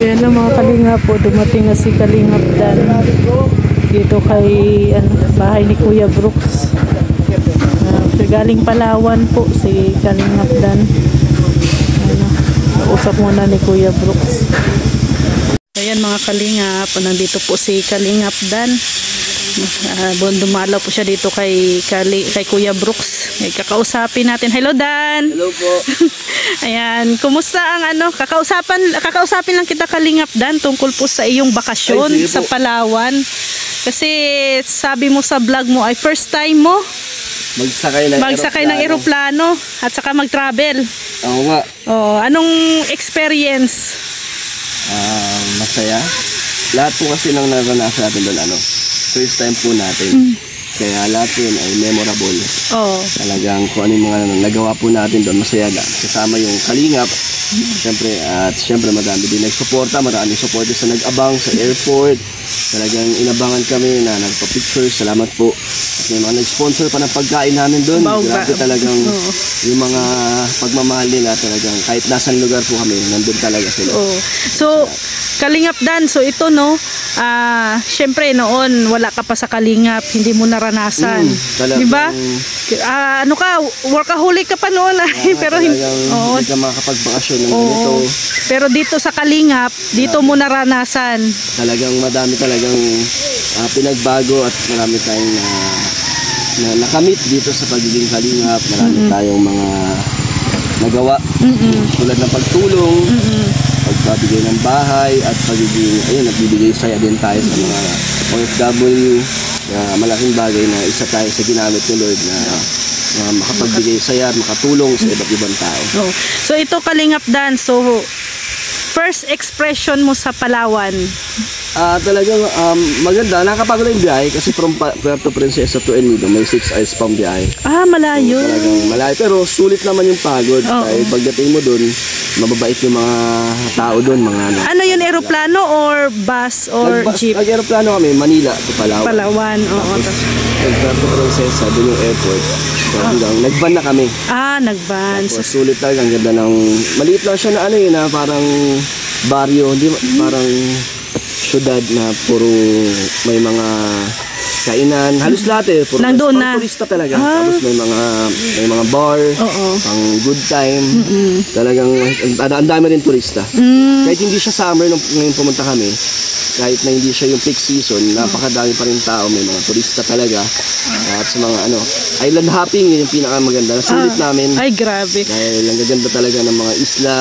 Yan na mga Kalinga po, dumating na si Kalingap Dan dito kay bahay ni Kuya Brooks. Galing Palawan po si Kalingap Dan. Usap muna ni Kuya Brooks. Ayan mga Kalingap, nandito po si Kalingap Dan. Dumalaw po siya dito kay Kuya Brooks. Kakausapin natin. Hello Dan. Hello po. Ayan, kumusta ang kakausapin lang kita Kalingap Dan tungkol po sa iyong bakasyon sa Palawan. Kasi sabi mo sa vlog mo ay first time mo magsakay ng eroplano at saka mag-travel. Oo nga. Oh, anong experience? Masaya. Lahat po kasi nang naranasan natin doon first time po natin. Kaya lahat yun ay memorable. Talagang kung ano yung mga nagawa po natin doon, masaya lang. Kasama yung Kalingap. Siyempre madami din nagsuporta, maraming suporta sa nag-abang sa airport. Talagang inabangan kami na nagpa-picture. Salamat po. At may mga nag-sponsor pa ng pagkain namin doon. Grabe talagang yung mga pagmamahal nila talagang kahit nasang lugar po kami, nandun talaga sila. So, Kalingap Dan, so ito syempre noon wala ka pa sa Kalingap, hindi mo naranasan. Diba? Workaholic ka pa noon pero hindi ka makapagbakasyon ng ganito. Pero dito sa Kalingap, dito mo naranasan. Talagang madami talagang pinagbago at marami tayong nakamit dito sa pagiging Kalingap. Marami tayong mga nagawa tulad ng pagtulong, pagbibigay ng bahay at nagbibigay saya din tayo sa mga OFW. Malaking bagay na isa tayo sa ginamit ni Lord na makapagbigay saya at makatulong sa iba't ibang tao. So ito Kalingap Dan, so first expression mo sa Palawan? Talagang maganda. Nakapagod na yung biyahe kasi from Puerto Princesa to El Nido may 6 hours pang biyahe. Malayo. Talagang malayo pero sulit naman yung pagod. Dahil pagdating mo dun, mababait yung mga tao dun. Ano yun, aeroplano or bus or jeep? Nag-aeroplano kami, Manila to Palawan. Palawan, Tapos Puerto Princesa, dun yung airport. Nag-van na kami. Nag-van. Tapos sulit talaga. Ang ganda ng, maliit lang siya na parang baryo, parang syudad na puro may mga kainan, halos lahat puro nandoon na turista talaga. Tapos may mga bar, pang good time. Talagang ang dami rin turista. Kahit hindi siya summer ngayon pumunta kami, kahit na hindi siya yung peak season, napakadami pa rin tao, may mga turista talaga. At sa mga island hopping, yun yung pinakamaganda. Nasulit namin. Ay, grabe. Dahil ang gaganda talaga ng mga isla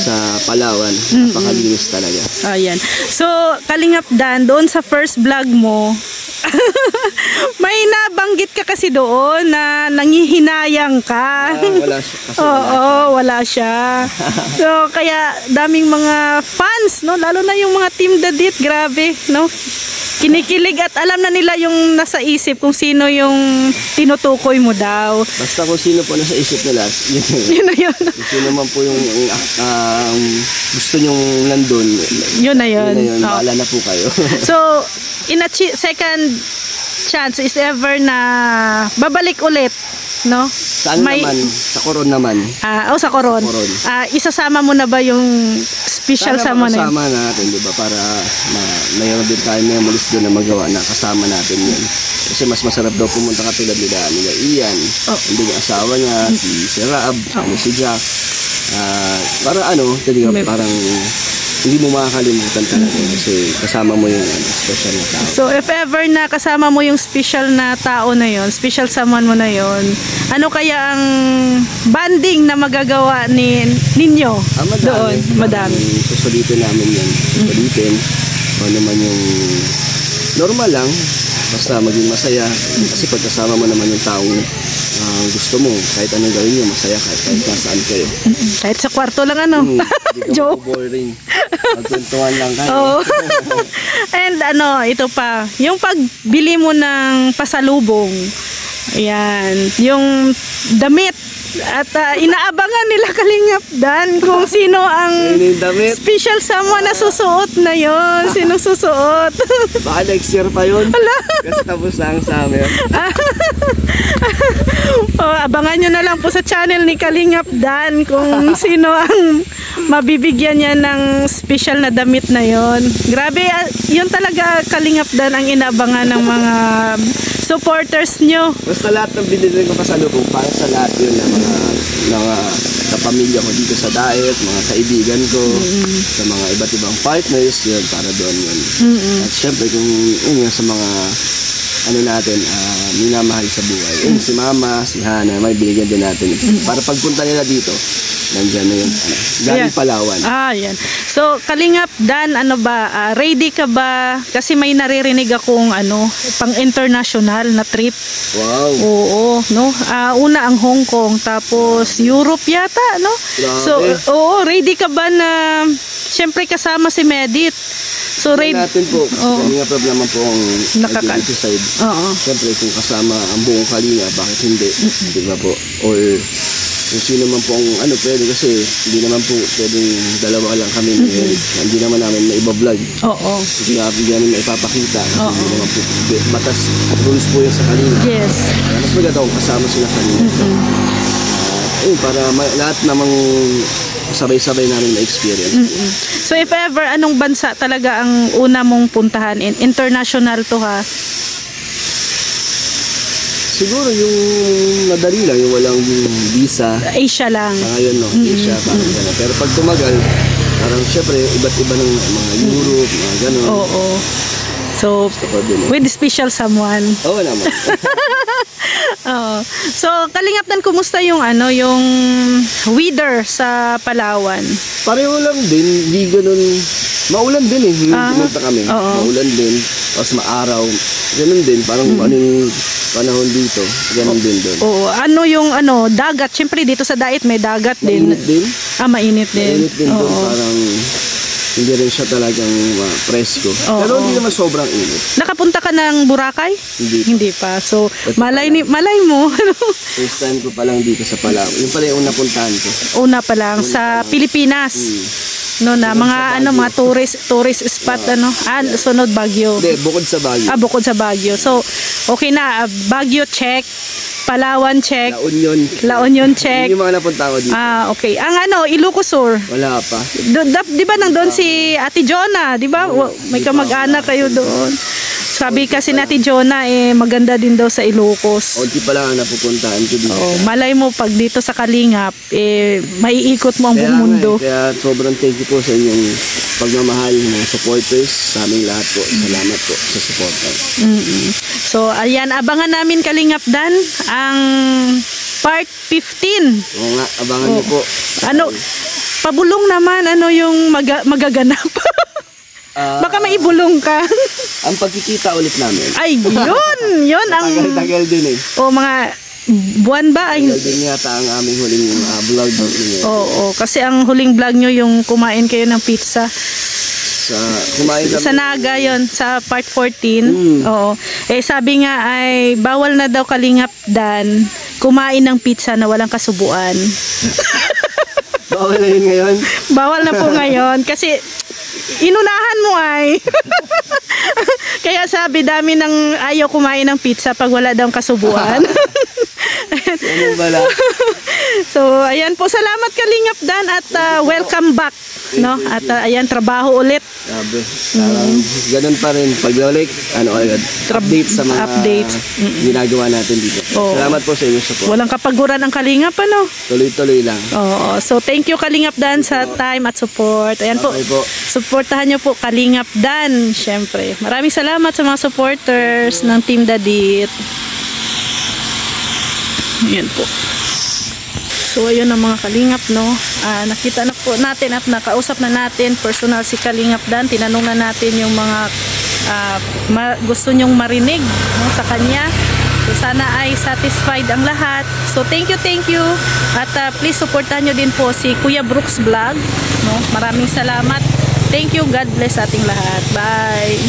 sa Palawan. Napakalinis talaga. Ayan. So, Kalingap Dan, doon sa first vlog mo, may nabanggit ka kasi doon na nangihinayang ka. Wala siya. So, kaya daming mga fans, no? Lalo na yung mga Team Dadit, grabe, no? Kinikilig at alam na nila yung nasa isip kung sino yung tinutukoy mo daw. Basta kung sino po nasa isip nila, yun na yun. Kung sino man po yung gusto nyong nandun, yun na yun. Bahala na po kayo. So, in a second chance is ever na babalik ulit, no? Saan naman? Sa Coron naman. Sa Coron. Isasama mo na ba yung special sama na yun? Kasama natin, di ba? Para mayroon din tayo memories doon na magawa na kasama natin yun. Kasi mas masarap daw pumunta katulad nila Ian. Hindi yung asawa niya, si Rab, si Jack. Para parang hindi mo makakalimutan talaga kasi kasama mo yung special na tao. So if ever na kasama mo yung special na tao na yon, special someone mo na yon, ano kaya ang banding na magagawa ninyo doon? Madami. Susulitin namin yan. Susulitin. O naman yung normal lang. Basta maging masaya. Kasi pagkasama mo naman yung taong gusto mo, kahit anong gawin nyo, masaya kahit nasaan kayo. Kahit sa kwarto lang joke. Boring. Magkwentuhan lang kayo. And ito pa, yung pagbili mo ng pasalubong, ayan, yung damit At inaabangan nila Kalingap Dan kung sino ang Ayun yung damit. special someone na susuot na yon. Sino susuot? Baka next year pa yun. Ala. Kasi tapos na ang summer. Abangan nyo na lang po sa channel ni Kalingap Dan kung sino ang mabibigyan niya ng special na damit na yon. Grabe, yun talaga Kalingap Dan ang inaabangan ng mga supporters nyo. Basta lahat ng binili ko pasalubong para sa lahat yun ng mga kapamilya ko dito sa diet, mga kaibigan ko, sa mga iba't ibang partners yun, para doon yun. At syempre kung yun sa mga natin, minamahal sa buhay. Yun, si Mama, si Hana, may binigyan din natin. Para pagpunta nila dito, nandyan na yung galing Palawan. Yan. So, Kalingap Dan, ready ka ba? Kasi may naririnig akong pang international na trip. Wow. Oo, no? Una ang Hong Kong, tapos Europe yata, no? Grabe. So, ready ka ba na syempre kasama si Medit? So, ready natin po, Kalingap naman po ang activity side. Siyempre, kung kasama ang buong Kalinga, bakit hindi? Di ba po? Or kung sino man po ang pwede, kasi hindi naman po pwedeng dalawa lang kami. Hindi naman namin maiba-vlog. Hindi namin maipapakita. Hindi naman po batas rules po yan sa Kalinga. Yes. Mas maganda kung kasama sila Kalinga. Para lahat namang sabay-sabay namin na-experience. So if ever, anong bansa talaga ang una mong puntahan? International to, ha? Siguro yung madali lang, yung walang visa. Asia lang. Sa ngayon, no? Asia, parang gano'n. Pero pag tumagal, parang syempre, iba't iba ng mga Europe, mga gano'n. Oo. So, with special someone. Oo naman. So, Kalingap Dan, kumusta yung yung weather sa Palawan? Pareho lang din, hindi ganun. Maulan din eh, pumunta kami. Maulan din, tapos maaraw. Ganun din, parang anong panahon dito, ganun din doon. Oo, yung dagat, syempre dito sa Daet may dagat din. Mainit din. Mainit din. Mainit din doon, parang hindi rin siya talagang presko. Pero hindi naman sobrang init. Nakapunta ka ng Boracay? Hindi pa. So, malay mo. First time ko pa lang dito sa Palawan. Yung pala yung napuntahan ko. Una pa lang sa Pilipinas. Mga tourist spot sunod Baguio. Hindi, bukod sa Baguio. Bukod sa Baguio. So, okay na, Baguio check, Palawan check, La Union check. Yung mga napunta ko dito. Okay. Ang Ilocos Sur. Wala pa. Di ba nandun si Ate Jonah? Di ba? May kamag-anak kayo doon. Sabi kasi ni Ate Jonah, maganda din daw sa Ilocos. Unti pa lang ang napupuntahan ko dito. Malay mo, pag dito sa Kalingap, maiikot mo ang buong mundo. Kaya sobrang thank you po sa inyong pagmamahal ng supporters, sa aming lahat po. Salamat po sa support. So, ayan, abangan namin Kalingap Dan ang part 15. Oo nga, abangan niyo po. Pabulong naman, yung magaganap. Baka maibulong ka. Ang pagkikita ulit namin. Ay, yun ang tagal din eh. Mga buwan ba? Tagal din yata ang aming huling vlog. Kasi ang huling vlog nyo yung kumain kayo ng pizza. Sa Naga yon, sa part 14. Sabi nga ay bawal na daw Kalingap Dan kumain ng pizza na walang kasubuan. Bawal na yun ngayon? Bawal na po ngayon kasi inunahan mo ay. Kaya sabi dami ng ayaw kumain ng pizza pag wala daw kasubuan. So ayan po, salamat Kalingap Dan at welcome back. At ayan, trabaho ulit. Ganun pa rin pagbalik, update sa mga ginagawa natin dito. Salamat po sa inyo support. Walang kapaguran ang Kalingap, tuloy-tuloy lang. So thank you Kalingap Dan sa time at support. Ayan po. Supportahan nyo po Kalingap Dan, syempre. Maraming salamat sa mga supporters ng Team Dadit. Ayan po. So ayun ang mga Kalingap, nakita na po natin at nakausap na natin personal si Kalingap Dan. Tinanong na natin yung mga gusto nyong marinig sa kanya. So sana ay satisfied ang lahat. So thank you. At please supportahan nyo din po si Kuya Brooks Vlog. Maraming salamat. Thank you. God bless ating lahat. Bye.